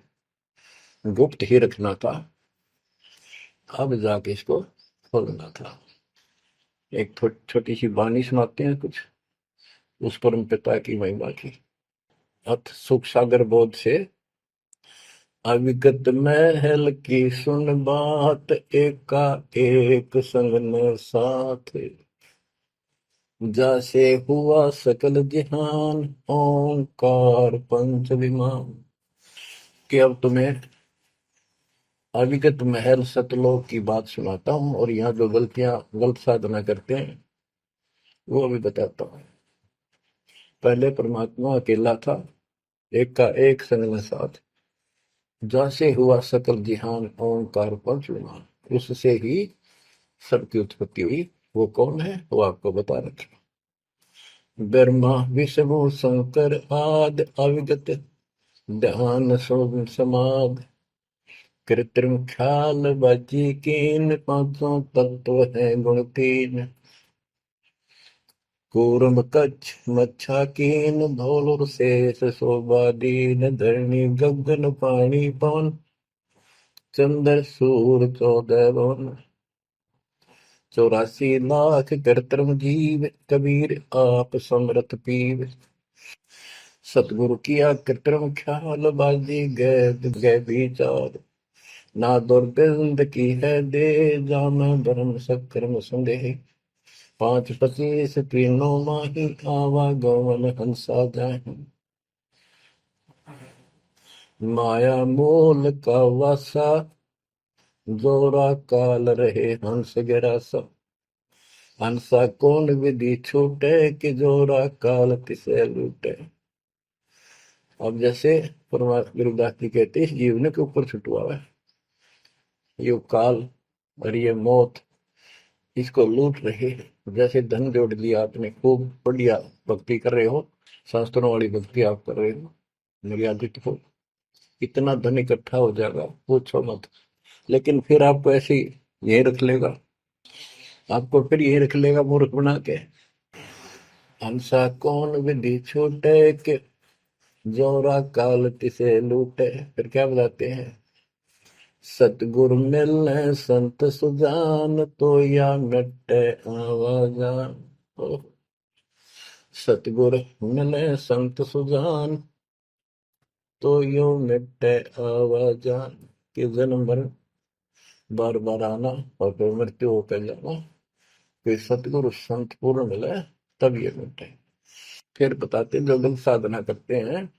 गुप्त ही रखना था, अब जाके इसको खोलना था। एक छोटी सी वाणी सुनाते हैं कुछ उस परम पिता की महिमा की। अथ सुख सागर बोध से अविगत महल की सुन बात, एका एक संग न साथ, जैसे हुआ सकल जहान, ओंकार पंच विमान। कि अब तुम्हें अविगत महल सतलोक की बात सुनाता हूं, और यहाँ जो गलतियां गलत साधना करते हैं वो अभी बताता हूं। पहले परमात्मा अकेला था, एक का एक संग में साथ, जैसे हुआ सकल जिहान, ओंकार पंच विमान। उससे ही सबकी उत्पत्ति हुई। वो कौन है वो आपको बता रखा। ब्रह्मा विष्णु शंकर आद, अविगत ध्यान सोम समाध, कृत्रिम ख्याल बाजी कीन, पांचों तत्व है गुण तीन। कूर्म कच्छ मच्छा कीन, धौल और शेष शोभा दीन, धरणी गगन पानी पवन, चंद्र सूर 14 भुवन। 84 लाख कृत्रिम जीव, कबीर आप समरथ पीव। सतगुरु किया कृत्रिम ख्याल, बाजी गए विचार, ना दुर्बिंद की है दे, जाना धर्म सक्रम संदेह। 5 25 तीनों माही, आवा गवन हंसा जाहि। माया मूल का वासा, जोरा काल रहे हंस गिरासा। हंसा कौन विधि छूटे, कि जोरा काल तिसे लूटे। अब जैसे परमात्मा गुरुदास जी कहते हैं, इस जीवन के ऊपर छुटवा है ये काल और ये मौत, इसको लूट रहे हैं। जैसे धन जोड़ लिया आपने, खूब बढ़िया भक्ति कर रहे हो, शास्त्रों वाली भक्ति आप कर रहे हो, मर्यादित हो, इतना धन इकट्ठा हो जाएगा पूछो मत। लेकिन फिर आपको ऐसे यही रख लेगा, आपको फिर यही रख लेगा मूर्ख बना के। हंसा कौन विधि छूटे, के जोरा काल तिसे लूटे। फिर क्या बताते हैं, सतगुरु मिलने संत सुजान, तो या मिटे आवाजान। सतगुरु मिले संत सुजान, तो यो मिटे आवाजान। कि जन्म मरण बार बार आना और फिर मृत्यु होकर जाना, फिर सतगुरु संत पूर्ण मिले तब ये मिटे। फिर बताते जो लोग साधना करते हैं,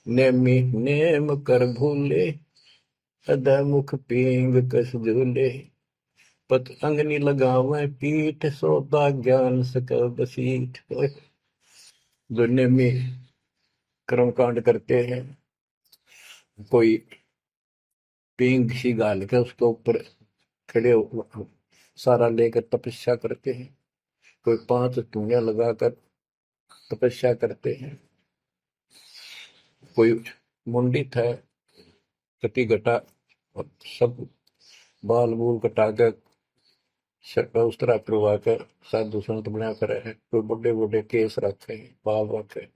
नेमी नेम कर भूले, अधमुख पींग कस झूले, पत अंगनी लगावे पीठ, सोता ज्ञान सकल बसीठ। दुनिया में कर्म कांड करते हैं, कोई पींग सी गाल के उसके ऊपर खड़े सारा लेकर तपस्या करते हैं, कोई 5 धूनिया लगाकर तपस्या करते हैं, कोई मुंडित है, कति घटा, और सब बाल बूल कटा कर शक्ल उस तरह करवा कर साधु संत बना कर है, कोई बड़े बड़े केस रखे, बाल रखे।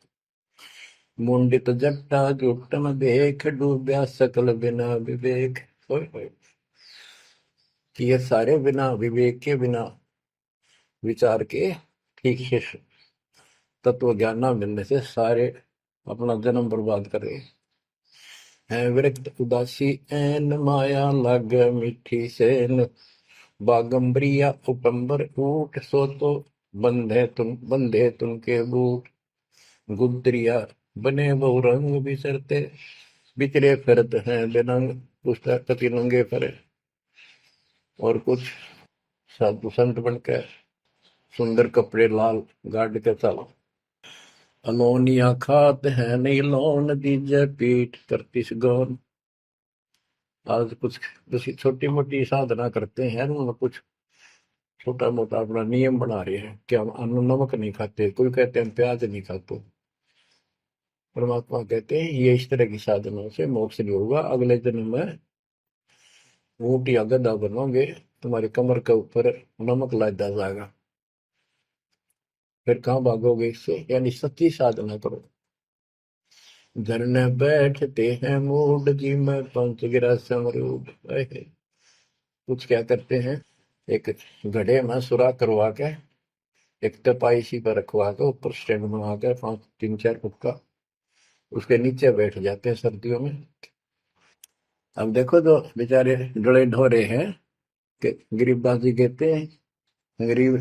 मुंडित जट्टा जुटम देख, डूबया सकल बिना विवेक। होय होय। कि ये सारे बिना विवेक के, बिना विचार के, ठीक से तत्व ज्ञान ना मिलने से सारे अपना जन्म बर्बाद कर रहे हैं। विरक्त उदासी एन माया लग मीठी सेन, बागंबरिया उपंबर ऊट, सो तो बंधे तुम के बूट। गुदरिया बने बहु रंग बिसरते, बिचरे फिरत हैं बेनंग। पुस्तक कति नंगे फरे, और कुछ साधु संत बनकर सुंदर कपड़े लाल गाड़ के चलो। अलोनिया खात है नहीं लोन, दीजे पीठ करतीस गौन। आज कुछ किसी छोटी मोटी साधना करते हैं, उनमें कुछ छोटा मोटा अपना नियम बना रहे हैं कि हम अन्न नमक नहीं खाते, कोई कहते हैं प्याज नहीं खाते। परमात्मा कहते हैं ये इस तरह की साधनों से मोक्ष नहीं होगा, अगले जन्म में ऊंट या गधा बनोगे, तुम्हारी कमर के ऊपर नमक लादा जाएगा, फिर कहाँ भागोगे इससे। यानी सच्ची साधना करो। झरने बैठते हैं मूड जी में, पंच गिरा समरूप। कुछ क्या करते हैं, एक घड़े में सुरा करवा के, एक तपाई सी पर रखवा के, ऊपर स्टैंड बना के 5 3 4 फुट का, उसके नीचे बैठ जाते हैं सर्दियों में। अब देखो तो बेचारे डरे ढोरे हैं कि गरीबदास जी कहते हैं, गरीब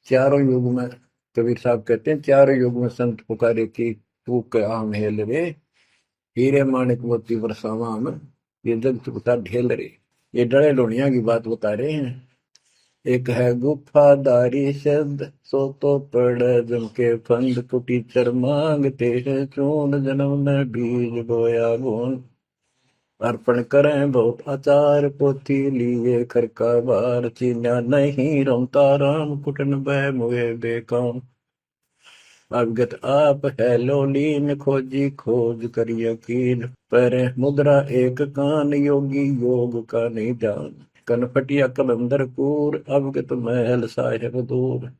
चारों युग में, कबीर साहब कहते हैं चारों युग में संत पुकारे की, तू के आम हेल रे, हीरे माणिक मोती बरसावा हम, ये जग चुकता ढेल रे। ये डरे लोनिया की बात बता रहे हैं। एक है गुफादारी शब्द, सो तो पड़ जम के फंद, कुटीचर मांगते हैं चून, जन्म में बीज बोया गुण। अर्पण करें बहुत आचार, पोथी लिए खर का बार, चीन्या नहीं रमता राम, कुटन बह मुए बेकाम। अवगत आप है लोलीन, खोजी खोज कर यकीन, पर मुद्रा एक कान, योगी योग का नहीं जान। कनफटिया कलंदर कूर, अवगत महल साहेब दूर।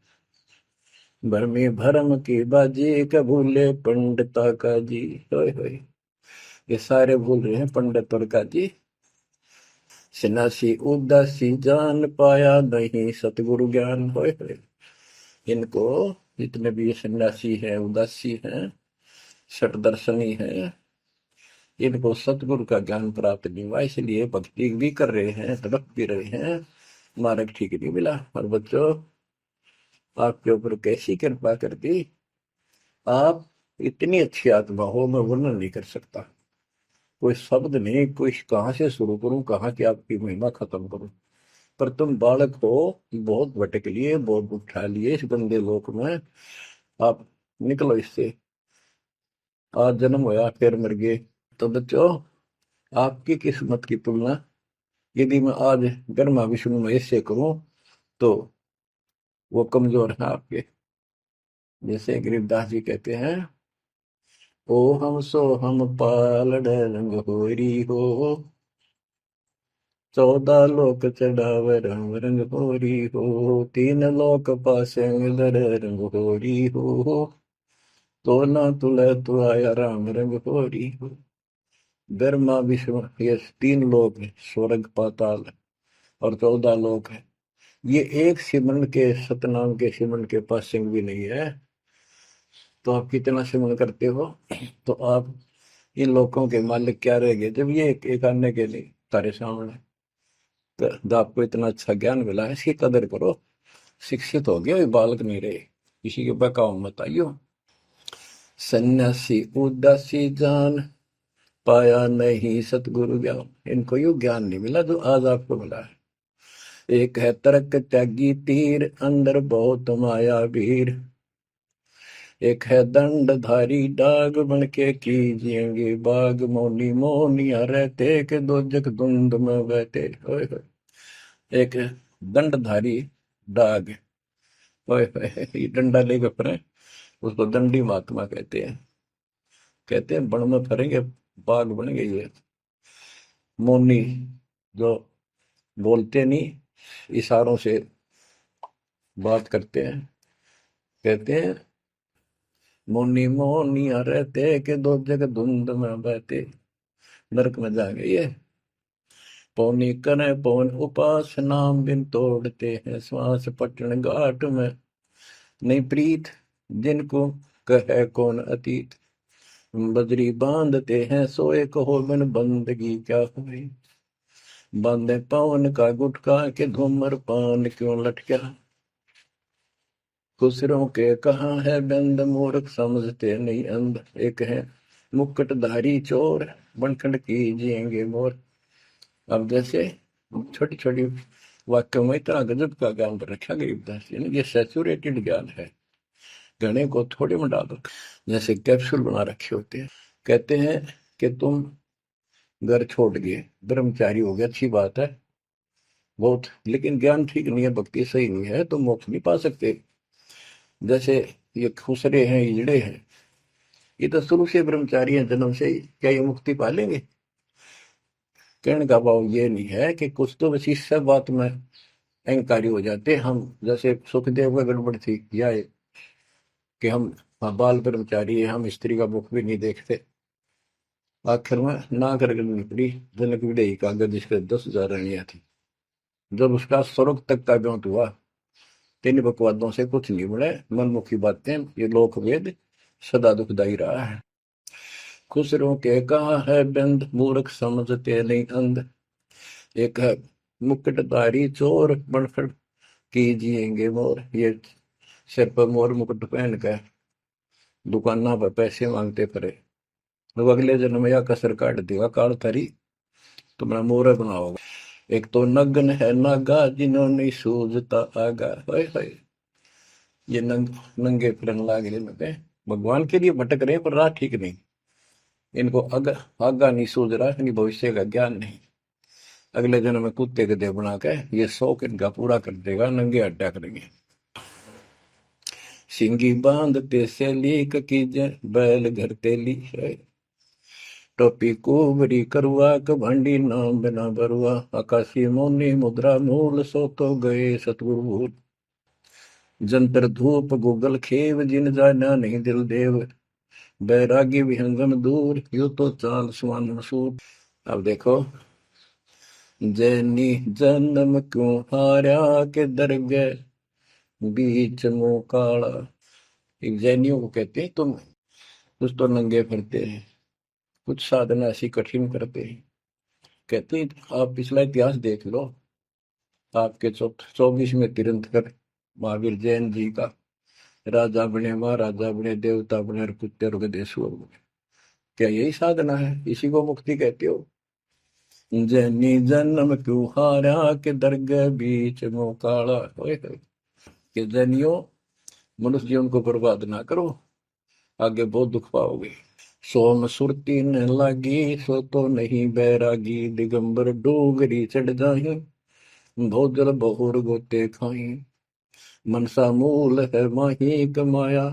भरमी भरम की बाजी, के भूले पंडिता का जी। होय होय। ये सारे भूल रहे हैं पंडित और का जी। सन्यासी उदासी जान, पाया नहीं सतगुरु ज्ञान। होय होय। इनको, जितने भी ये सन्यासी हैं, उदासी हैं, सट दर्शनी हैं, इनको सतगुरु का ज्ञान प्राप्त नहीं हुआ, इसलिए भक्ति भी कर रहे हैं, तड़प भी रहे हैं, मार्ग ठीक नहीं मिला। और बच्चों, आपके ऊपर कैसी कृपा कर दी, आप इतनी अच्छी आत्मा हो, मैं वर्णन नहीं कर सकता। कोई शब्द नहीं, कोई कहाँ से शुरू करूं, कहाँ की आपकी महिमा खत्म करूं। पर तुम बालक हो, बहुत भटक लिए, बहुत उठा लिए इस गंदे लोक में, आप निकलो इससे। आज जन्म होया फिर मर गए। तो बच्चों, आपकी किस्मत की तुलना यदि मैं आज ब्रह्मा विष्णु महेश से करूं, तो वो कमजोर है आपके। जैसे गरीबदास जी कहते हैं, ओ हम सो हम पालड़ रंग होरी हो, 14 लोक चढ़ाव रंग रंग होरी हो, 3 लोक पासे दर रंग होरी हो, तो ना तुले तु आया राम रंग होरी हो। ब्रह्मा विष्णु ये 3 लोक है, स्वर्ग पाताल और 14 लोक है। ये एक सिमरन के, सतनाम के सिमरन के पास सिंह भी नहीं है। तो आप कितना सिमरन करते हो, तो आप इन लोगों के मालिक क्या रह गए, जब ये एक आने के लिए तारे सामने। तो आपको इतना अच्छा ज्ञान मिला है, इसकी कदर करो। शिक्षित हो गए, बालक नहीं रहे, किसी के बहकाव मत आइयो। सन्यासी उदासी जान, पाया नहीं सतगुरु ज्ञान। इनको यू ज्ञान नहीं मिला जो आज आपको मिला है। एक है तर्क त्यागी तीर, अंदर बहुत माया वीर। एक है दंडधारी डाग, बन के कीजिएंगे बाग, मौनी मौनिया रहते के दो जग धुंध में बहते। ओए होए। एक दंडधारी डाग, ओए होए, ये डंडा लेकर फिरे, उसको दंडी महात्मा कहते हैं। कहते हैं बन में फरेंगे बाग बनेंगे ये मौनी, जो बोलते नहीं, इशारों से बात करते हैं। कहते हैं मौनी मौनिया रहते के दो जग धुंध में बहते, नरक में जाएंगे ये। पौनी करें पौन उपास नाम बिन तोड़ते हैं श्वास पटन घाट में, नहीं प्रीत जिनको कहे कौन अतीत, बजरी बांधते हैं सोए कहो बिन बंदगी क्या हुई, बांधे पवन का गुटका के धूमर पान क्यों लटका, खुसरों के कहाँ है बंद मूर्ख समझते नहीं अंध, एक है मुकुटधारी चोर बनखंड कीजिएंगे मोर। अब जैसे छोटी छोटी वाक्य में इतना गजब का ज्ञान पर रखा गरीबदास जी ने, ये सैचुरेटेड ज्ञान है, गणे को थोड़े में डाल रखा, जैसे कैप्सूल बना रखे होते हैं। कहते हैं कि तुम घर छोड़ गए, ब्रह्मचारी हो गया, अच्छी बात है बहुत, लेकिन ज्ञान ठीक नहीं है, भक्ति सही नहीं है, तो मोक्ष नहीं पा सकते। जैसे ये खुसरे हैं, इजड़े हैं, ये तो शुरू से ब्रह्मचारी हैं जन्म से ही, क्या ये मुक्ति पा लेंगे? कहने का भाव ये नहीं है कि कुछ तो बस इस सब बात में अहंकारी हो जाते हम, जैसे सुखदेव का गड़बड़ थी या कि हम बाल ब्रह्मचारी है, हम स्त्री का मुख भी नहीं देखते। आखिर में ना कर निकली जनक विदेही का, अगर जिसके 10,000 रानियां थी, जब उसका स्वर्ग तक का ब्योंत हुआ, तीन बकवादों से कुछ नहीं बने, मनमुखी बातें, ये लोक वेद सदा दुखदाई रहा है। खुसरों के कहा है बंद मूर्ख समझते नहीं अंध, एक है मुकुटधारी चोर बनखड़ कीजिएंगे मोर, ये सिर पर मोर मुकुट पहन कर दुकाना पर पैसे मांगते पड़े, तो अगले जन्म में या कसर काट देगा काल थारी, तुम्हारा मोर बनाओगा। एक तो नग्न है नागा जिन्होंने सूझता आगा, हाय ये नंगे फिरन लाग रहे, भगवान के लिए भटक रहे पर राह ठीक नहीं, इनको आगा नहीं सूझ रहा, इनकी भविष्य का ज्ञान नहीं, अगले जन्म में कुत्ते गधे बना के ये शौक इनका पूरा कर देगा, नंगे अड्डा करेंगे। सिंगी बांधते से लीक कीजे बैल घर तेली है, टोपी कुबरी करुआ कभंडी नाम बिना बरुआ, आकाशी मौनी मुद्रा मूल सो तो गए सतगुरु भूल, जंतर धूप गूगल खेव जिन जाना नहीं दिल देव, बैरागी विहंगम दूर यू तो चाल सुवन मसूर। अब देखो, जैनी जन्म क्यों हारा के दरगे बीच मुंह काला, एक जैनियों को कहते हैं तुम कुछ तो नंगे फिरते हैं, कुछ साधना ऐसी कठिन करते हैं। कहते हैं आप पिछला इतिहास देख लो, आपके 24वें तीर्थंकर महावीर जैन जी का, राजा बने महाराजा बने देवता बने और कुत्ते और गधे सुअर बने, क्या यही साधना है? इसी को मुक्ति कहते हो? जैनी जन्म क्यों हारा के दरगाह बीच मुंह काला, कि जैनियों मनुष्य जीवन को बर्बाद ना करो, आगे बहुत दुख पाओगे। सोम सुरती न लागी सो तो नहीं बैरागी, दिगंबर डोगरी चढ़ जाही भोजल बहुर गोते खाई, मनसा मूल है माही कमाया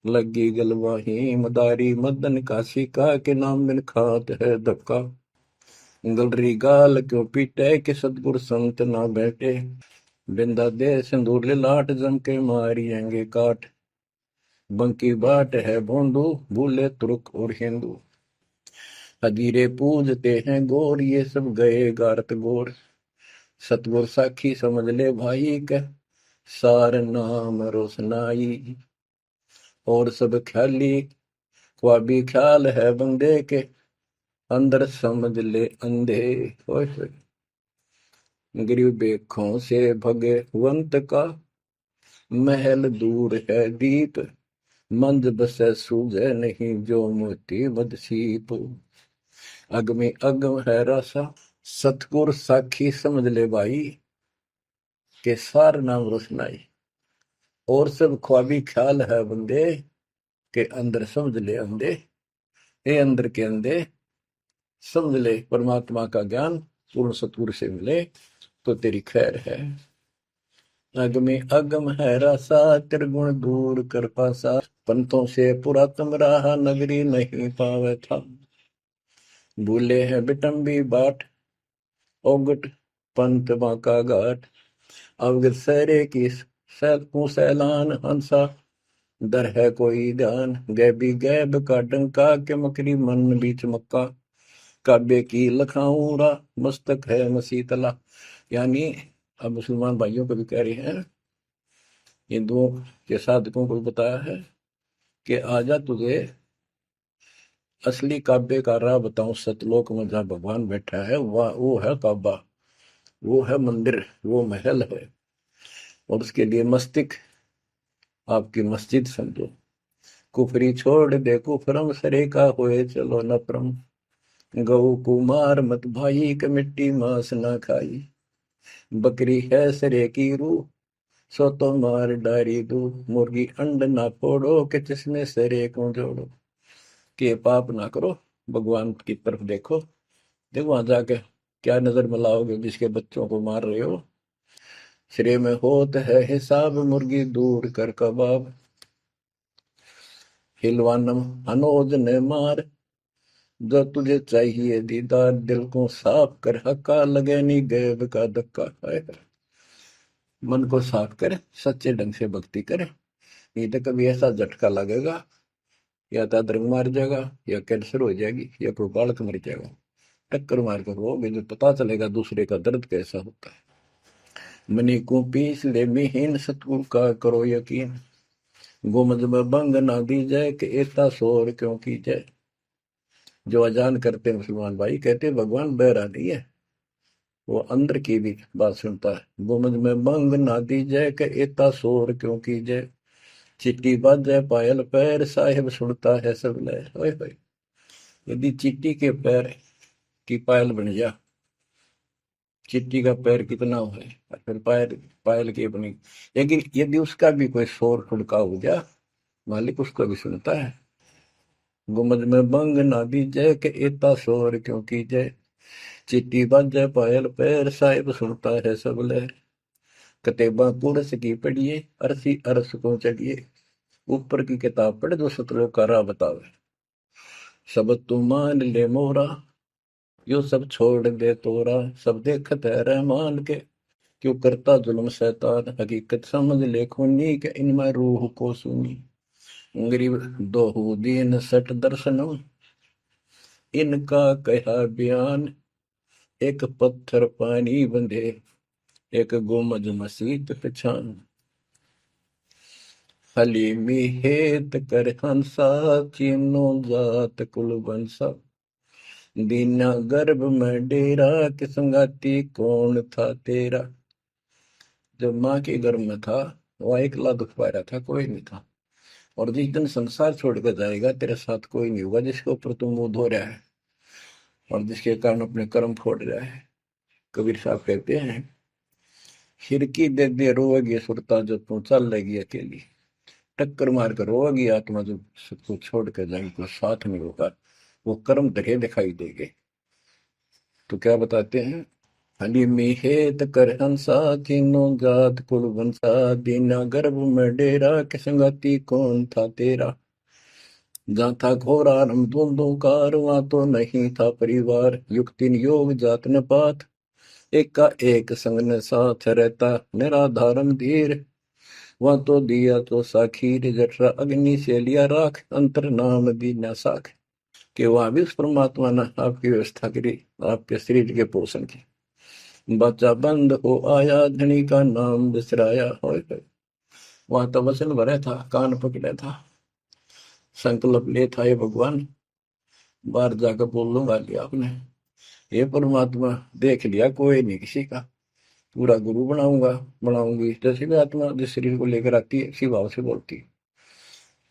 लगी गलवाही, मदारी मदन काशी का के नाम बिन खात है धक्का, गलरी गाल क्यों पीटे के सतगुर संत ना बैठे, बिंदा दे सिंदूर लाट जम के मारियेंगे काट, बंकी बाट है भोंदू भूले तुर्क और हिंदू, हजीरे पूजते हैं गोर ये सब गए गारत गोर, सतगुर साखी समझ ले भाई के सार नाम रोशनाई, और सब ख्याली ख्वाबी ख्याल है बंदे के अंदर समझ ले अंधे, गरीब बेखों से भगवंत का महल दूर है दीप, मंद बसे सूझे नहीं जो मोती मद सीप, अगमी अगम है रसा सतगुर साखी समझ ले भाई के सार नाम रोशनाई, और सब ख्वाबी ख्याल है बंदे के अंदर समझ ले अंधे, हे अंदर के अंधे समझ ले परमात्मा का ज्ञान पूर्ण सतगुरु से मिले तो तेरी खैर है। अगमे अगम है रासा, त्रिगुण दूर कर पासा। पंथों से पुरातन रहा, नगरी नहीं पावे था। भूले हैं बिटम्बी बाट, ओगट पंथ बांका घाट। अवगत सहरे की सैलकों सैलान हंसा, डर है कोई ध्यान। गैबी गैब का डंका, के मकरी मन बीच मक्का। काबे की लखाऊरा, मस्तक है मसीतला। यानी अब मुसलमान भाइयों को भी कह रहे हैं, हिंदुओं के साधकों को बताया है कि आजा तुझे असली काबे का राह बताऊं। सतलोक में जहाँ भगवान बैठा है वह वो है काबा, वो है मंदिर, वो महल है। और उसके लिए मस्तिक आपकी मस्जिद समझो। कुफरी छोड़ दे कुफरम, सरे का होए चलो नफरम। गऊ कुमार मत भाई, के मिट्टी मांस ना खाई। बकरी है सरे की रूह, सो तो मार डारी दू। मुर्गी अंड ना फोड़ो, के जिसमें सरे को जोड़ो। के पाप ना करो, भगवान की तरफ देखो। देखो वहां जाके क्या नजर मिलाओगे, जिसके बच्चों को मार रहे हो। श्रेय में होत है हिसाब, मुर्गी दूर कर कबाब। हिलवानम अनोज ने मार, जो तुझे चाहिए दीदार। दिल को साफ कर, हक्का लगे नी गैब का धक्का है। मन को साफ कर, सच्चे ढंग से भक्ति करे। नहीं तो कभी ऐसा झटका लगेगा, या तो अदरंग मार जाएगा, या कैंसर हो जाएगी, या कोई बालक मर जाएगा। टक्कर मार कर रोगे जो पता चलेगा दूसरे का दर्द कैसा होता है। मनी को पीस ले मिहीन, सतगुरु का करो यकीन। गुमज में भंग ना दी जाए, कि एता शोर क्यों की जाए। जो अजान करते मुसलमान भाई कहते भगवान बहरा नहीं है, वो अंदर की भी बात सुनता है। गुमज में भंग ना दी जाए, कि एता शोर क्यों की जाए। चिट्टी बाजे पायल पैर, साहिब सुनता है सब लय। ओए होए, यदि चिट्टी के पैर की पायल बन जा, चिट्टी का पैर कितना हो है, और फिर पायल पायल की बनी। लेकिन यदि उसका भी कोई शोर खुड़का हो जा, मालिक उसको भी सुनता है। गुमज में भंग ना दी जय, के एता शोर क्यों की जय। चिट्टी बाजे पायल पैर, साहिब सुनता है सब लय। कतेबा कुरस की पढ़िए, अरसी अरस को चढ़िए। ऊपर की किताब पढ़, जो सतलोक का राह बतावे। सब तू मान ले मोरा, यो सब छोड़ दे तोरा। सब देखत है रहमान के, क्यों करता जुल्म शैतान। हकीकत समझ ले खूनी, के इनमें रूह को सुनी। गरीब दोहू दीन सट दर्शनम, इनका कहा बयान। एक पत्थर पानी बंधे, एक गुमज मसीत पहचान। हलीमी हेत कर हंसा, चीनो जात कुल बंसा। दीना गर्भ में डेरा, कि संगाती कौन था तेरा। जब माँ के गर्भ में था, वह अकेला दुख पा रहा था, कोई नहीं था। और जिस दिन संसार छोड़कर जाएगा, तेरे साथ कोई नहीं होगा, जिसके ऊपर तुम मुंह धो रहा है और जिसके कारण अपने कर्म फोड़ रहा है। कबीर साहब कहते हैं, खिड़की दे दे रोएगी सुरता, जो तू चल लेगी अकेली। टक्कर मार कर रोएगी आत्मा, जो सबको छोड़ कर जाएगी, कोई साथ नहीं होगा। वो कर्म धरे दिखाई देंगे। तो क्या बताते हैं, हलीमी हेत कर हंसा, तीनों जात कुल बंसा। दीना गर्भ में डेरा, के संगति कौन था तेरा। जहाँ था घोर आरंभ धुंधुकार, वहाँ तो नहीं था परिवार। युक्ति योग जात न पात, एक का एक संग न साथ रहता। निराधारम धीर, वहाँ तो दिया तो साखीर। जठरा अग्नि से लिया राख, अंतर नाम दीना साख। कि वहां भी उस परमात्मा ने आपकी व्यवस्था करी, आपके शरीर के पोषण की। बच्चा बंद हो आया, धनी का नाम बिसराया। हो वहां तो वचन भरा था, कान पकड़ा था, संकल्प ले था, ये भगवान बाहर जाकर बोल लूंगा लिया आपने। ये परमात्मा देख लिया, कोई नहीं किसी का, पूरा गुरु बनाऊंगा बनाऊंगी। जैसे भी आत्मा जिस शरीर को लेकर आती है, इसी भाव से बोलती है।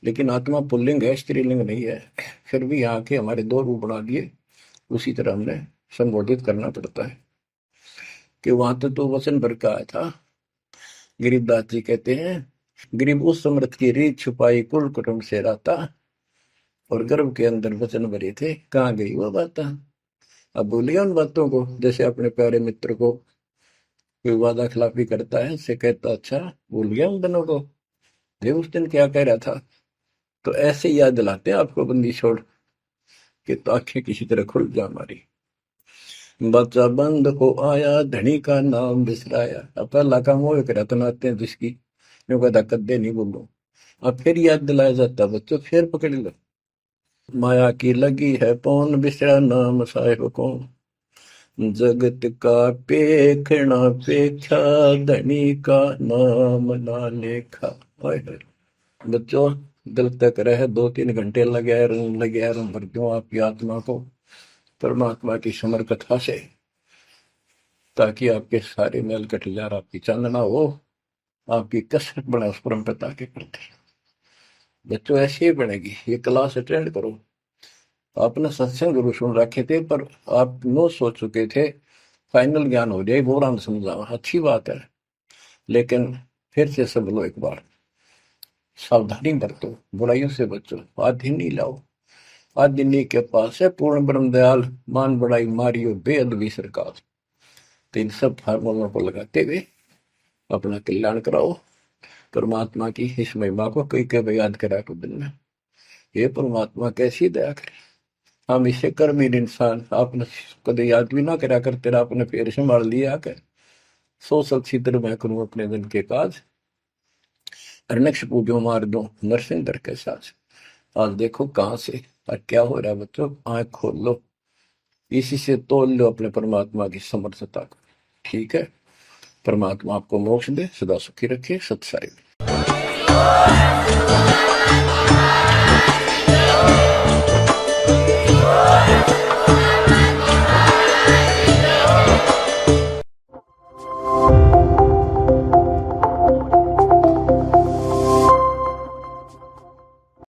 लेकिन आत्मा पुल्लिंग है, स्त्रीलिंग नहीं है। फिर भी यहाँ के हमारे दो रूप बना दिए, उसी तरह हमने संबोधित करना पड़ता है। कि वहां तो वचन भर का आया था। गरीबदास जी कहते हैं, गरीब उस समृत की रीत छुपाई, कुल कुटुंब से रहता। और गर्भ के अंदर वचन भरे थे, कहाँ गई वो बात। अब भूलिए उन बातों को, जैसे अपने प्यारे मित्र को कोई वादा खिलाफी करता है, उससे कहता अच्छा भूल गया उन दिनों को, देव उस दिन क्या कह रहा था। तो ऐसे याद दिलाते हैं आपको बंदी छोड़ के, तो आंखें किसी तरह खुल जा हमारी। बच्चा बंद हो आया, धनी का नाम बिसराया। अब पहला काम वो एक रत्न आते हैं जिसकी जो कहता कद्दे नहीं बोलो, अब फिर याद दिलाया जाता बच्चों, फिर पकड़ लो। माया की लगी है पौन, बिसरा नाम साहिब कौन, जगत का पेखना पेखा, धनी का नाम ना लेखा। हाय हाय। बच्चों दिल तक रहे 2-3 घंटे लगे रहूं भर दूं आपकी आत्मा को परमात्मा की समर कथा से, ताकि आपके सारे मेल कट जा, आपकी चांदना हो, आपकी कसरत बने उस परम पिता के प्रति। बच्चों ऐसे ही बनेगी। ये क्लास अटेंड करो। आपने सत्संग गुरु सुन रखे थे, पर आप नो सोच चुके थे फाइनल ज्ञान हो जाए, गौरान समझा, अच्छी बात है, लेकिन फिर से सब लो एक बार, सावधानी बरतो, बुराइयों से बचो, आदि नहीं लाओ। आदि के पास है पूर्ण ब्रह्म दयाल, मान बड़ाई मारियो बेअदबी सरकार। तो इन सब फार्मूलों को लगाते हुए अपना कल्याण कराओ, परमात्मा की इस महिमा को कई कई याद करा को दिन में। ये परमात्मा कैसी दया करे, हम इसे कर्महीन इंसान, आपने कदे याद भी ना करा कर, तेरा आपने फिर संभाल लिया कर। सो सचित्र मैं करूं अपने दिन के काज, अरनक्ष पूजो मार दो नरसिंदर के साथ। आज देखो कहां से और क्या हो रहा है बच्चों, आंख खोल लो, इसी से तोल लो अपने परमात्मा की समर्थता को। ठीक है, परमात्मा आपको मोक्ष दे, सदा सुखी रखे, सत्साई।